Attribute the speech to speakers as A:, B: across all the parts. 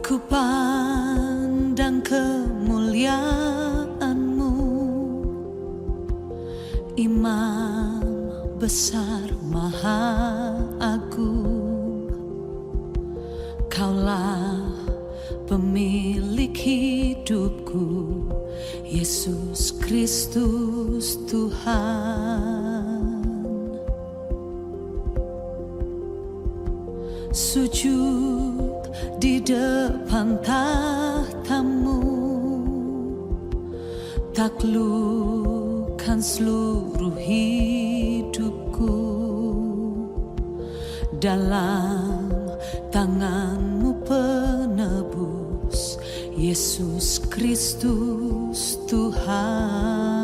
A: Ku pandang kemuliaan-Mu, Imam besar maha agung. Kaulah pemilik hidupku, Yesus Kristus Tuhan. Sujud di depan tahta-Mu, taklukkan seluruh hidupku. Dalam tangan-Mu penebus, Yesus Kristus Tuhan.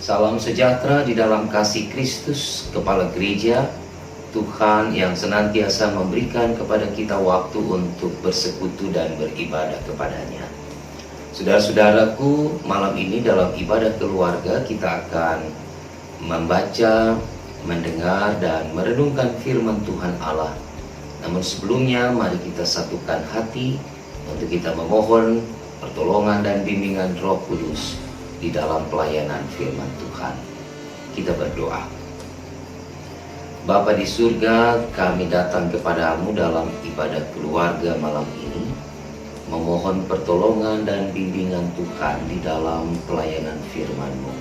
B: Salam sejahtera di dalam kasih Kristus, Kepala Gereja, Tuhan yang senantiasa memberikan kepada kita waktu untuk bersekutu dan beribadah kepada-Nya. Saudara-saudaraku, malam ini dalam ibadah keluarga kita akan membaca, mendengar, dan merenungkan firman Tuhan Allah. Namun sebelumnya, mari kita satukan hati untuk kita memohon pertolongan dan bimbingan Roh Kudus di dalam pelayanan firman Tuhan. Kita berdoa. Bapa di surga, kami datang kepadamu dalam ibadah keluarga malam ini, memohon pertolongan dan bimbingan Tuhan di dalam pelayanan firman-Mu.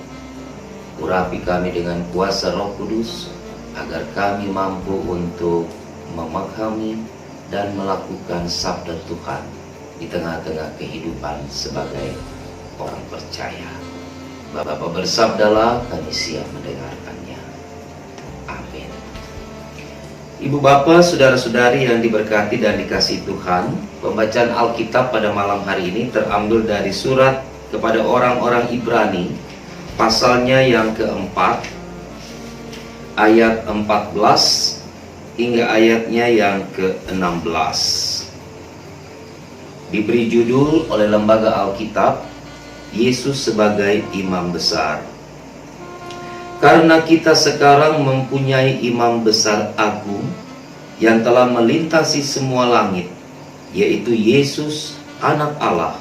B: Urapi kami dengan kuasa Roh Kudus, agar kami mampu untuk memahami dan melakukan sabda Tuhan di tengah-tengah kehidupan sebagai orang percaya. Bapa bersabdalah, kami siap mendengarkannya. Amin. Ibu bapak, saudara-saudari yang diberkati dan dikasihi Tuhan, pembacaan Alkitab pada malam hari ini terambil dari surat kepada orang-orang Ibrani, pasalnya yang keempat, ayat 14 hingga ayatnya yang ke-16. Diberi judul oleh Lembaga Alkitab, Yesus sebagai Imam Besar. Karena kita sekarang mempunyai Imam Besar Agung yang telah melintasi semua langit, yaitu Yesus, Anak Allah,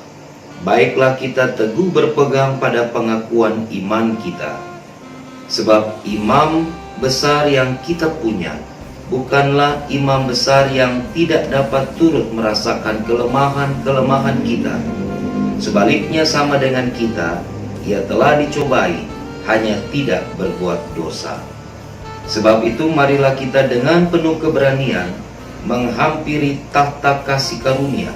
B: baiklah kita teguh berpegang pada pengakuan iman kita. Sebab Imam Besar yang kita punya bukanlah Imam Besar yang tidak dapat turut merasakan kelemahan-kelemahan kita. Sebaliknya sama dengan kita, Ia telah dicobai, hanya tidak berbuat dosa. Sebab itu marilah kita dengan penuh keberanian menghampiri tahta kasih karunia,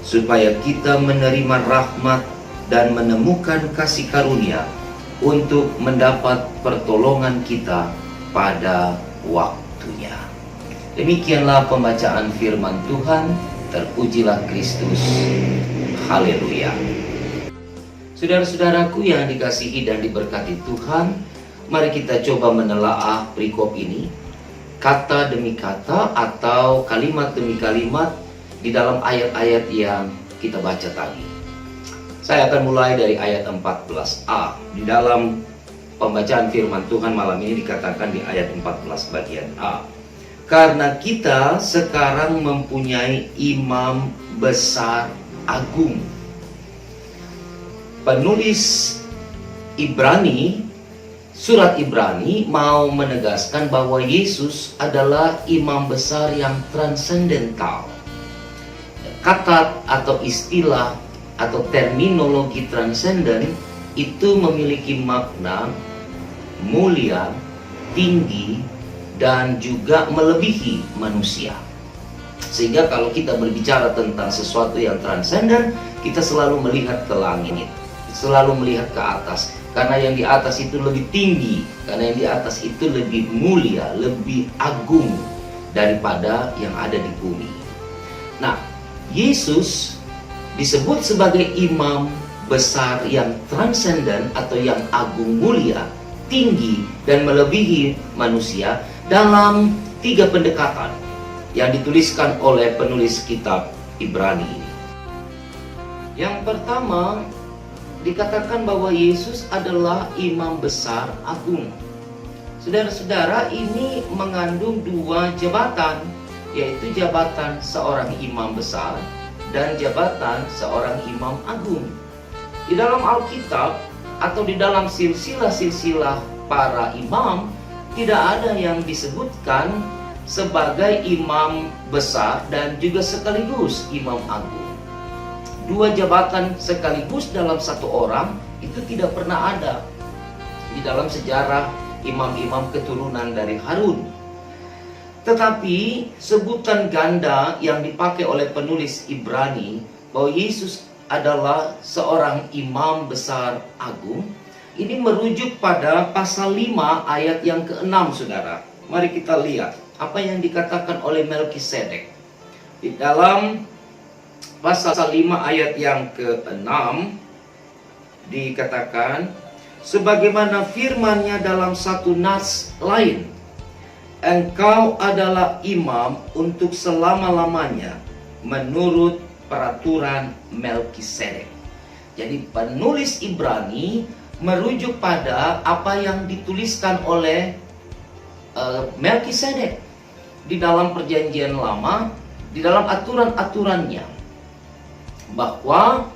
B: supaya kita menerima rahmat dan menemukan kasih karunia untuk mendapat pertolongan kita pada waktunya. Demikianlah pembacaan firman Tuhan. Terpujilah Kristus. Haleluya. Saudara-saudaraku yang dikasihi dan diberkati Tuhan, mari kita coba menelaah perikop ini, kata demi kata atau kalimat demi kalimat di dalam ayat-ayat yang kita baca tadi. Saya akan mulai dari ayat 14a. Di dalam pembacaan firman Tuhan malam ini dikatakan di ayat 14 bagian A. Karena kita sekarang mempunyai Imam Besar Agung. Penulis Ibrani, surat Ibrani mau menegaskan bahwa Yesus adalah Imam Besar yang transendental. Kata atau istilah atau terminologi transenden itu memiliki makna mulia, tinggi, dan juga melebihi manusia. Sehingga kalau kita berbicara tentang sesuatu yang transenden, kita selalu melihat ke langit, selalu melihat ke atas. Karena yang di atas itu lebih tinggi, karena yang di atas itu lebih mulia, lebih agung daripada yang ada di bumi. Nah, Yesus disebut sebagai Imam Besar yang transenden atau yang agung, mulia, tinggi, dan melebihi manusia dalam 3 pendekatan yang dituliskan oleh penulis kitab Ibrani ini. Yang pertama, dikatakan bahwa Yesus adalah Imam Besar Agung. Saudara-saudara, ini mengandung dua jabatan, yaitu jabatan seorang imam besar dan jabatan seorang imam agung. Di dalam Alkitab atau di dalam silsilah-silsilah para imam, tidak ada yang disebutkan sebagai imam besar dan juga sekaligus imam agung. Dua jabatan sekaligus dalam satu orang itu tidak pernah ada di dalam sejarah imam-imam keturunan dari Harun. Tetapi sebutan ganda yang dipakai oleh penulis Ibrani bahwa Yesus adalah seorang imam besar agung, ini merujuk pada pasal 5 ayat yang ke-6, saudara. Mari kita lihat apa yang dikatakan oleh Melkisedek. Di dalam pasal 5 ayat yang ke-6 dikatakan, sebagaimana firman-Nya dalam satu nas lain, engkau adalah imam untuk selama-lamanya menurut peraturan Melkisedek. Jadi penulis Ibrani merujuk pada apa yang dituliskan oleh Melkisedek di dalam perjanjian lama, di dalam aturan-aturannya, bahwa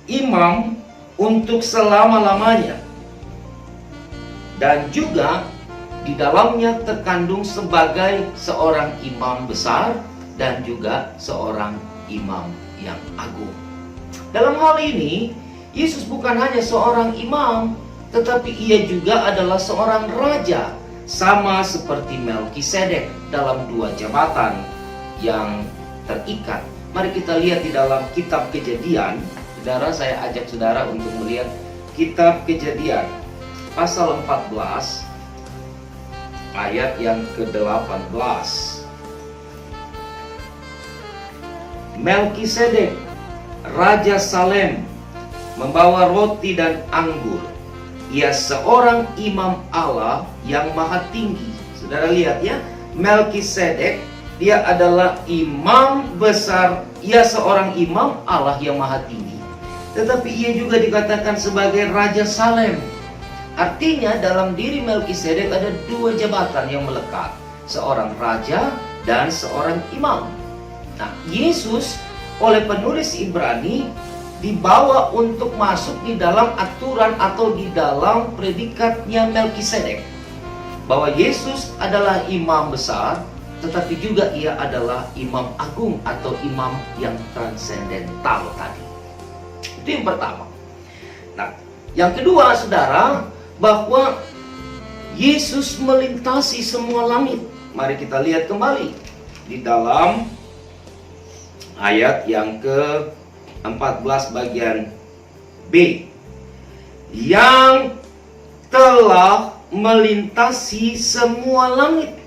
B: imam untuk selama-lamanya, dan juga di dalamnya terkandung sebagai seorang imam besar dan juga seorang imam yang agung. Dalam hal ini, Yesus bukan hanya seorang imam, tetapi ia juga adalah seorang raja, sama seperti Melkisedek dalam dua jabatan yang terikat. Mari kita lihat di dalam kitab Kejadian. Saudara, saya ajak saudara untuk melihat kitab Kejadian pasal 14 ayat yang ke-18. Melkisedek, Raja Salem, membawa roti dan anggur. Ia seorang imam Allah yang maha tinggi. Saudara lihat ya, Melkisedek, dia adalah imam besar. Ia seorang imam Allah yang maha tinggi. Tetapi ia juga dikatakan sebagai Raja Salem. Artinya dalam diri Melkisedek ada dua jabatan yang melekat, seorang raja dan seorang imam. Nah, Yesus oleh penulis Ibrani dibawa untuk masuk di dalam aturan atau di dalam predikatnya Melkisedek, bahwa Yesus adalah imam besar, tetapi juga ia adalah imam agung atau imam yang transendental tadi. Itu yang pertama. Nah, yang kedua, saudara, bahwa Yesus melintasi semua langit. Mari kita lihat kembali di dalam ayat yang ke-14 bagian B, yang telah melintasi semua langit.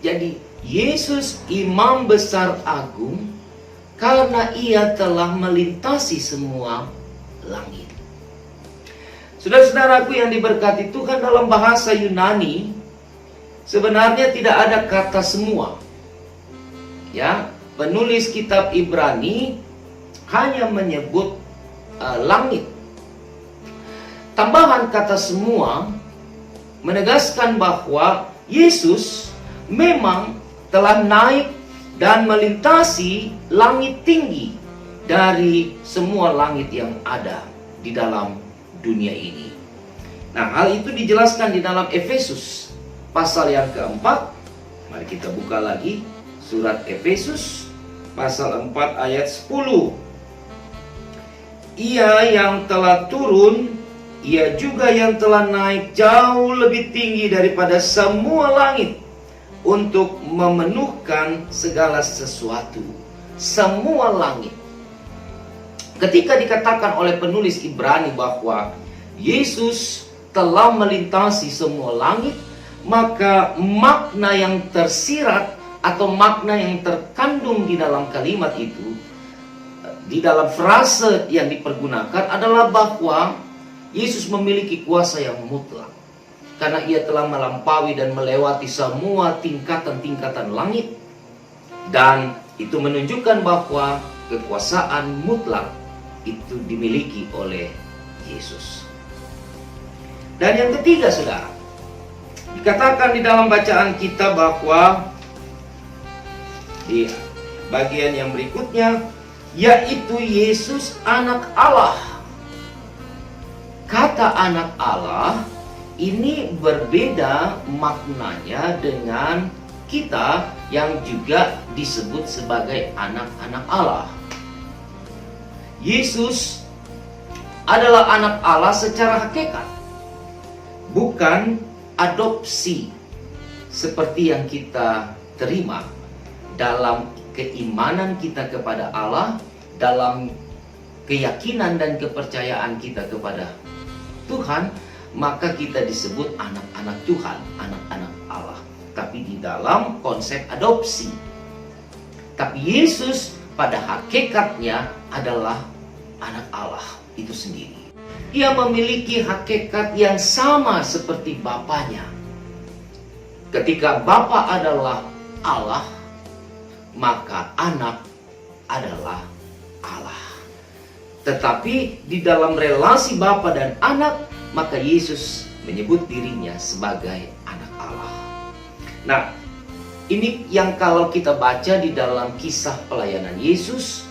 B: Jadi Yesus imam besar agung karena ia telah melintasi semua langit. Saudara-saudaraku yang diberkati Tuhan, dalam bahasa Yunani sebenarnya tidak ada kata semua. Ya, penulis kitab Ibrani hanya menyebut langit. Tambahan kata semua menegaskan bahwa Yesus memang telah naik dan melintasi langit tinggi dari semua langit yang ada di dalam dunia ini. Nah, hal itu dijelaskan di dalam Efesus pasal yang keempat. Mari kita buka lagi surat Efesus pasal 4 ayat 10. Ia yang telah turun, ia juga yang telah naik jauh lebih tinggi daripada semua langit untuk memenuhkan segala sesuatu. Semua langit. Ketika dikatakan oleh penulis Ibrani bahwa Yesus telah melintasi semua langit, maka makna yang tersirat atau makna yang terkandung di dalam kalimat itu, di dalam frase yang dipergunakan adalah bahwa Yesus memiliki kuasa yang mutlak. Karena ia telah melampaui dan melewati semua tingkatan-tingkatan langit. Dan itu menunjukkan bahwa kekuasaan mutlak itu dimiliki oleh Yesus. Dan yang ketiga, saudara, Dikatakan di dalam bacaan kita bahwa di bagian yang berikutnya, yaitu Yesus anak Allah. Kata anak Allah ini berbeda maknanya dengan kita yang juga disebut sebagai anak-anak Allah. Yesus adalah anak Allah secara hakikat, bukan adopsi seperti yang kita terima dalam keimanan kita kepada Allah, dalam keyakinan dan kepercayaan kita kepada Tuhan, maka kita disebut anak-anak Tuhan, anak-anak Allah. Tapi di dalam konsep adopsi. Tapi Yesus pada hakikatnya adalah anak Allah itu sendiri. Ia memiliki hakikat yang sama seperti Bapanya. Ketika Bapa adalah Allah, maka anak adalah Allah. Tetapi di dalam relasi Bapa dan anak, maka Yesus menyebut dirinya sebagai anak Allah. Nah, ini yang kalau kita baca di dalam kisah pelayanan Yesus,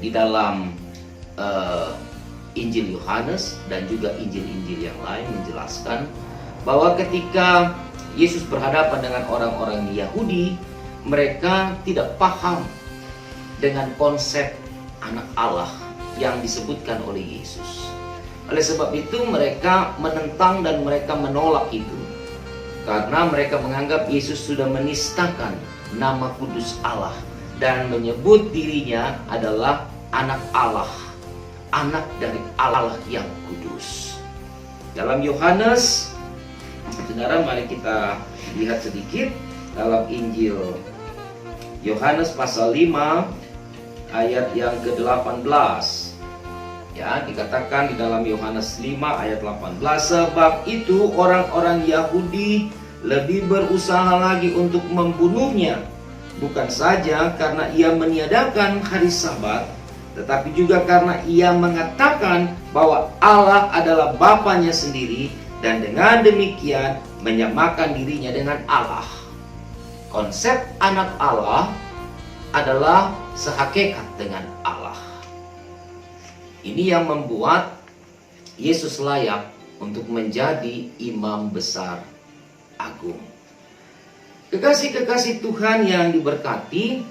B: di dalam Injil Yohanes dan juga Injil-Injil yang lain menjelaskan bahwa ketika Yesus berhadapan dengan orang-orang Yahudi, mereka tidak paham dengan konsep anak Allah yang disebutkan oleh Yesus. Oleh sebab itu mereka menentang dan mereka menolak itu, karena mereka menganggap Yesus sudah menistakan nama kudus Allah dan menyebut dirinya adalah anak Allah, anak dari Allah yang kudus. Dalam Yohanes, saudara, mari kita lihat sedikit dalam Injil Yohanes pasal 5 ayat yang ke-18. Ya, dikatakan di dalam Yohanes 5 ayat 18, sebab itu orang-orang Yahudi lebih berusaha lagi untuk membunuhnya, bukan saja karena ia meniadakan hari Sabat, tetapi juga karena ia mengatakan bahwa Allah adalah Bapanya sendiri dan dengan demikian menyamakan dirinya dengan Allah. Konsep anak Allah adalah sehakikat dengan Allah. Ini yang membuat Yesus layak untuk menjadi imam besar agung. Kekasih-kekasih Tuhan yang diberkati,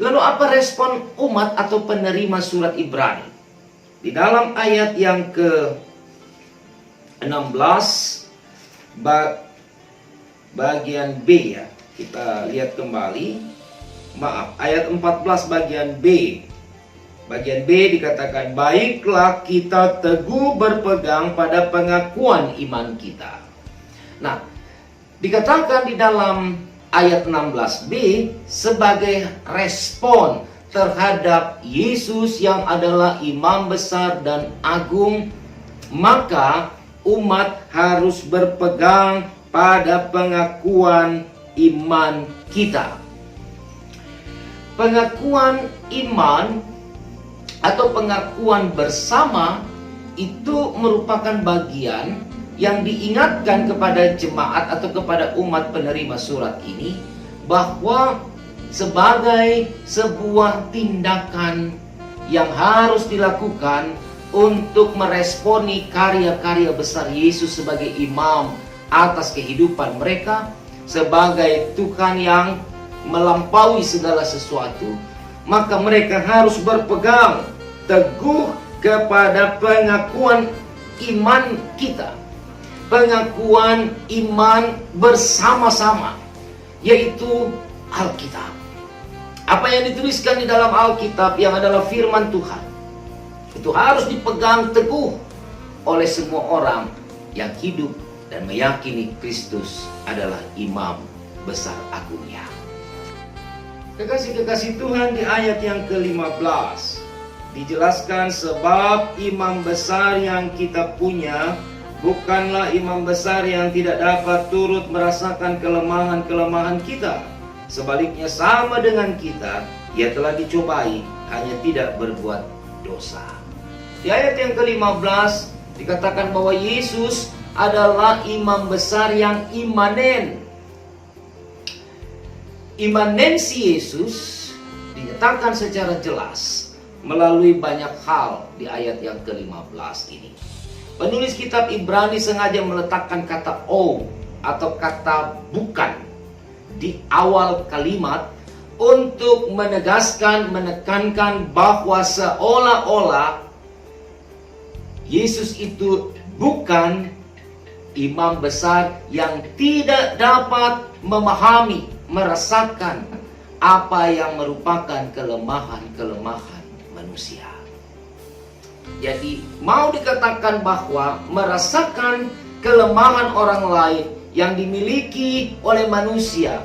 B: lalu apa respon umat atau penerima surat Ibrani? Di dalam ayat yang ke-16 bagian B, ya, kita lihat kembali. Ayat 14 bagian B. Bagian B dikatakan, baiklah kita teguh berpegang pada pengakuan iman kita. Nah, dikatakan di dalam ayat 16b sebagai respon terhadap Yesus yang adalah imam besar dan agung, maka umat harus berpegang pada pengakuan iman kita. Pengakuan iman atau pengakuan bersama itu merupakan bagian yang diingatkan kepada jemaat atau kepada umat penerima surat ini bahwa sebagai sebuah tindakan yang harus dilakukan untuk meresponi karya-karya besar Yesus sebagai imam atas kehidupan mereka, sebagai Tuhan yang melampaui segala sesuatu, maka mereka harus berpegang teguh kepada pengakuan iman kita, pengakuan iman bersama-sama, yaitu Alkitab. Apa yang dituliskan di dalam Alkitab yang adalah firman Tuhan, itu harus dipegang teguh oleh semua orang yang hidup dan meyakini Kristus adalah imam besar agungnya. Kekasih-kekasih Tuhan, di ayat yang ke-15 dijelaskan, sebab imam besar yang kita punya bukanlah imam besar yang tidak dapat turut merasakan kelemahan-kelemahan kita. Sebaliknya sama dengan kita, ia telah dicobai, hanya tidak berbuat dosa. Di ayat yang ke-15 dikatakan bahwa Yesus adalah imam besar yang imanen. Imanensi Yesus dinyatakan secara jelas melalui banyak hal di ayat yang ke-15 ini. Penulis kitab Ibrani sengaja meletakkan kata "o" atau kata "bukan" di awal kalimat untuk menegaskan, menekankan bahwa seolah-olah Yesus itu bukan imam besar yang tidak dapat memahami, merasakan apa yang merupakan kelemahan-kelemahan manusia. Jadi mau dikatakan bahwa merasakan kelemahan orang lain yang dimiliki oleh manusia,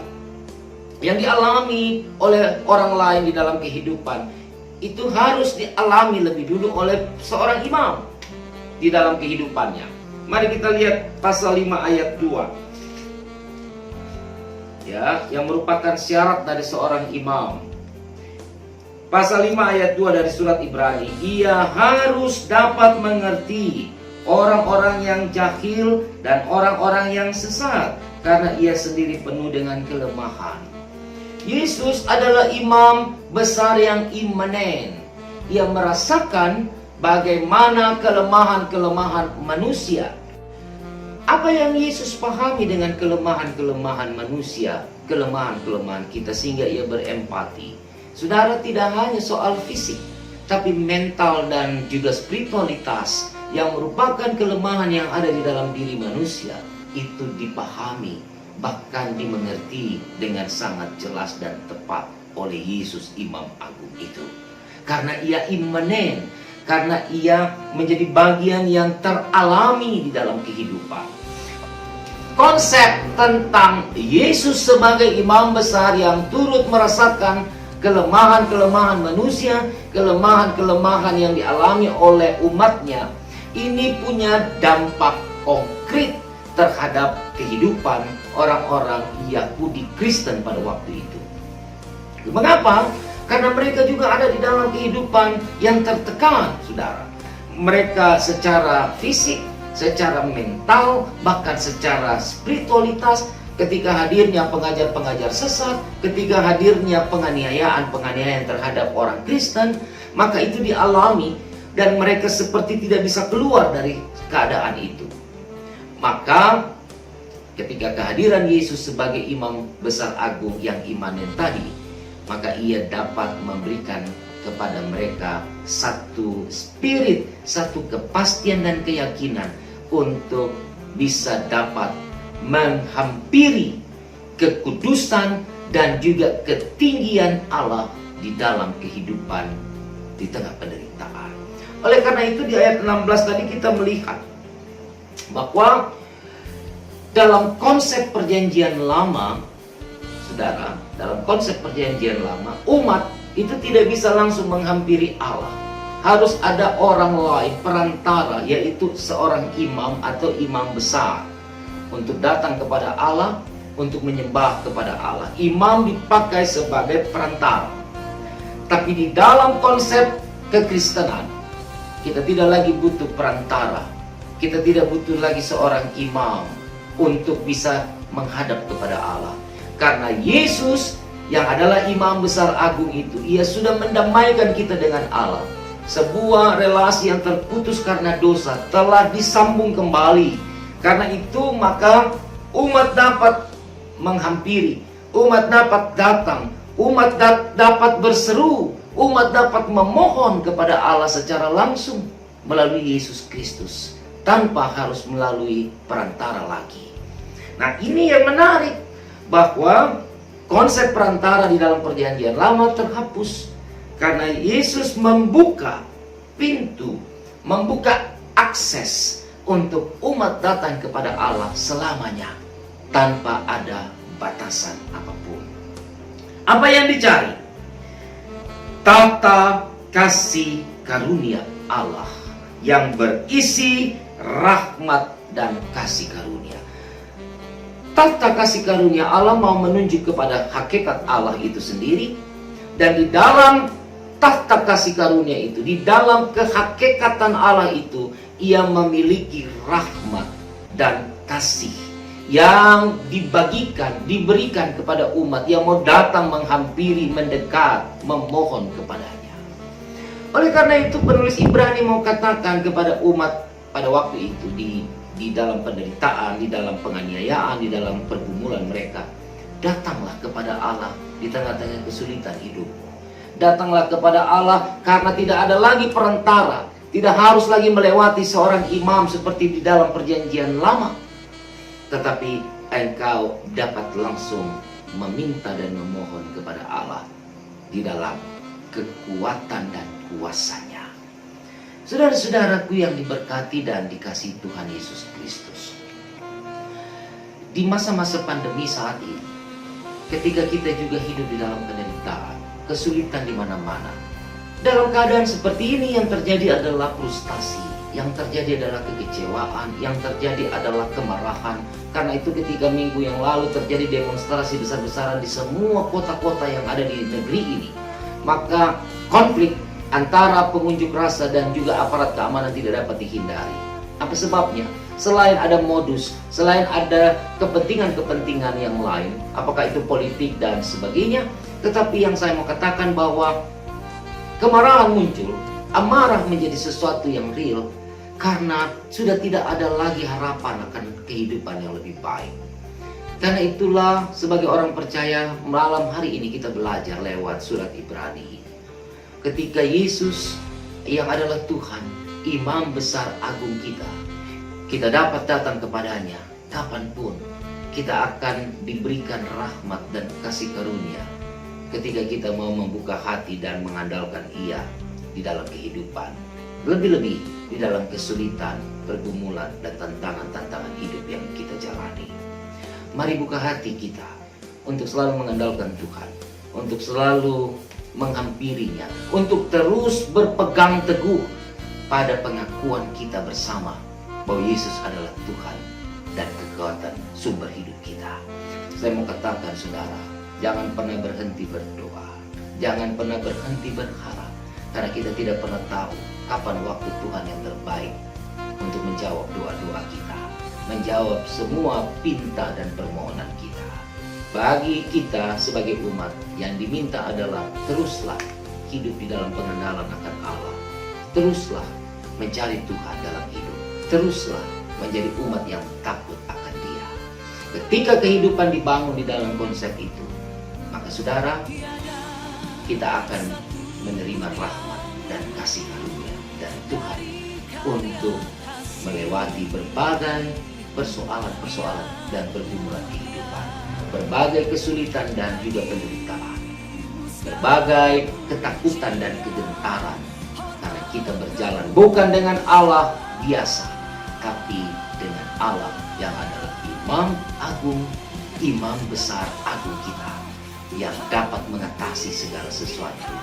B: yang dialami oleh orang lain di dalam kehidupan, itu harus dialami lebih dulu oleh seorang imam di dalam kehidupannya. Mari kita lihat pasal 5 ayat 2. Ya, yang merupakan syarat dari seorang imam. Pasal 5 ayat 2 dari surat Ibrani, ia harus dapat mengerti orang-orang yang jahil dan orang-orang yang sesat, karena ia sendiri penuh dengan kelemahan. Yesus adalah imam besar yang imanen. Ia merasakan bagaimana kelemahan-kelemahan manusia. Apa yang Yesus pahami dengan kelemahan-kelemahan manusia, kelemahan-kelemahan kita, sehingga ia berempati. Saudara, tidak hanya soal fisik, tapi mental dan juga spiritualitas yang merupakan kelemahan yang ada di dalam diri manusia, itu dipahami, bahkan dimengerti dengan sangat jelas dan tepat oleh Yesus Imam Agung itu. Karena ia imanen, karena ia menjadi bagian yang teralami di dalam kehidupan. Konsep tentang Yesus sebagai imam besar yang turut merasakan kelemahan-kelemahan manusia, kelemahan-kelemahan yang dialami oleh umatnya, ini punya dampak konkret terhadap kehidupan orang-orang Yahudi Kristen pada waktu itu. Mengapa? Karena mereka juga ada di dalam kehidupan yang tertekan, saudara. Mereka secara fisik, secara mental, bahkan secara spiritualitas, ketika hadirnya pengajar-pengajar sesat, ketika hadirnya penganiayaan terhadap orang Kristen, maka itu dialami dan mereka seperti tidak bisa keluar dari keadaan itu. Maka ketika kehadiran Yesus sebagai imam besar agung yang imanen tadi, maka ia dapat memberikan kepada mereka satu spirit, satu kepastian dan keyakinan untuk bisa dapat menghampiri kekudusan dan juga ketinggian Allah di dalam kehidupan di tengah penderitaan. Oleh karena itu di ayat 16 tadi kita melihat bahwa dalam konsep perjanjian lama, saudara, dalam konsep perjanjian lama, umat itu tidak bisa langsung menghampiri Allah. Harus ada orang lain, perantara, yaitu seorang imam atau imam besar untuk datang kepada Allah, untuk menyembah kepada Allah. Imam dipakai sebagai perantara. Tapi di dalam konsep kekristenan, kita tidak lagi butuh perantara. Kita tidak butuh lagi seorang imam untuk bisa menghadap kepada Allah. Karena Yesus yang adalah imam besar agung itu, ia sudah mendamaikan kita dengan Allah. Sebuah relasi yang terputus karena dosa telah disambung kembali. Karena itu maka umat dapat menghampiri, umat dapat datang, umat dapat berseru, umat dapat memohon kepada Allah secara langsung melalui Yesus Kristus, tanpa harus melalui perantara lagi. Nah, ini yang menarik, bahwa konsep perantara di dalam perjanjian lama terhapus karena Yesus membuka pintu, membuka akses untuk umat datang kepada Allah selamanya tanpa ada batasan apapun. Apa yang dicari? Tata kasih karunia Allah yang berisi rahmat dan kasih karunia. Tata kasih karunia Allah mau menunjuk kepada hakikat Allah itu sendiri. Dan di dalam tata kasih karunia itu, di dalam kehakikatan Allah itu, ia memiliki rahmat dan kasih yang diberikan kepada umat yang mau datang menghampiri, mendekat, memohon kepadanya. Oleh karena itu penulis Ibrani mau katakan kepada umat pada waktu itu di dalam penderitaan, di dalam penganiayaan, di dalam pergumulan mereka, datanglah kepada Allah di tengah-tengah kesulitan hidupmu. Datanglah kepada Allah karena tidak ada lagi perantara, tidak harus lagi melewati seorang imam seperti di dalam perjanjian lama, tetapi engkau dapat langsung meminta dan memohon kepada Allah di dalam kekuatan dan kuasanya. Saudara-saudaraku yang diberkati dan dikasihi Tuhan Yesus Kristus, di masa-masa pandemi saat ini, ketika kita juga hidup di dalam penderitaan, kesulitan di mana-mana, dalam keadaan seperti ini yang terjadi adalah frustasi, yang terjadi adalah kekecewaan, yang terjadi adalah kemarahan. Karena itu ketika minggu yang lalu terjadi demonstrasi besar-besaran di semua kota-kota yang ada di negeri ini, maka konflik antara pengunjuk rasa dan juga aparat keamanan tidak dapat dihindari. Apa sebabnya? Selain ada modus, selain ada kepentingan-kepentingan yang lain, apakah itu politik dan sebagainya, tetapi yang saya mau katakan bahwa kemarahan muncul, amarah menjadi sesuatu yang real, karena sudah tidak ada lagi harapan akan kehidupan yang lebih baik. Karena itulah sebagai orang percaya malam hari ini kita belajar lewat surat Ibrani ini. Ketika Yesus yang adalah Tuhan, Imam besar agung kita dapat datang kepadanya kapanpun. Kita akan diberikan rahmat dan kasih karunia ketika kita mau membuka hati dan mengandalkan Ia di dalam kehidupan. Lebih-lebih di dalam kesulitan, pergumulan, dan tantangan-tantangan hidup yang kita jalani. Mari buka hati kita untuk selalu mengandalkan Tuhan, untuk selalu menghampirinya, untuk terus berpegang teguh pada pengakuan kita bersama bahwa Yesus adalah Tuhan dan kekuatan sumber hidup kita. Saya mau katakan saudara, jangan pernah berhenti berdoa, jangan pernah berhenti berharap, karena kita tidak pernah tahu kapan waktu Tuhan yang terbaik untuk menjawab doa-doa kita, menjawab semua pinta dan permohonan kita. Bagi kita sebagai umat, yang diminta adalah teruslah hidup di dalam pengenalan akan Allah. Teruslah mencari Tuhan dalam hidup. Teruslah menjadi umat yang takut akan Dia. Ketika kehidupan dibangun di dalam konsep itu, maka saudara, kita akan menerima rahmat dan kasih karunia dari Tuhan untuk melewati berbagai persoalan-persoalan dan pergumulan kehidupan, berbagai kesulitan dan juga penderitaan, berbagai ketakutan dan kegentaran, karena kita berjalan bukan dengan Allah biasa, tapi dengan Allah yang adalah Imam Agung, Imam besar agung kita, yang dapat mengatasi segala sesuatu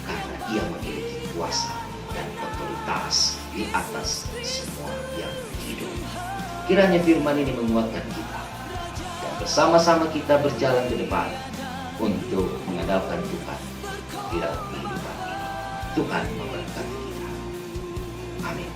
B: karena Ia memiliki kuasa dan otoritas di atas semua yang hidup. Kiranya firman ini menguatkan kita dan bersama-sama kita berjalan ke depan untuk mengandalkan Tuhan di dalam kehidupan ini. Tuhan memberkati kita. Amin.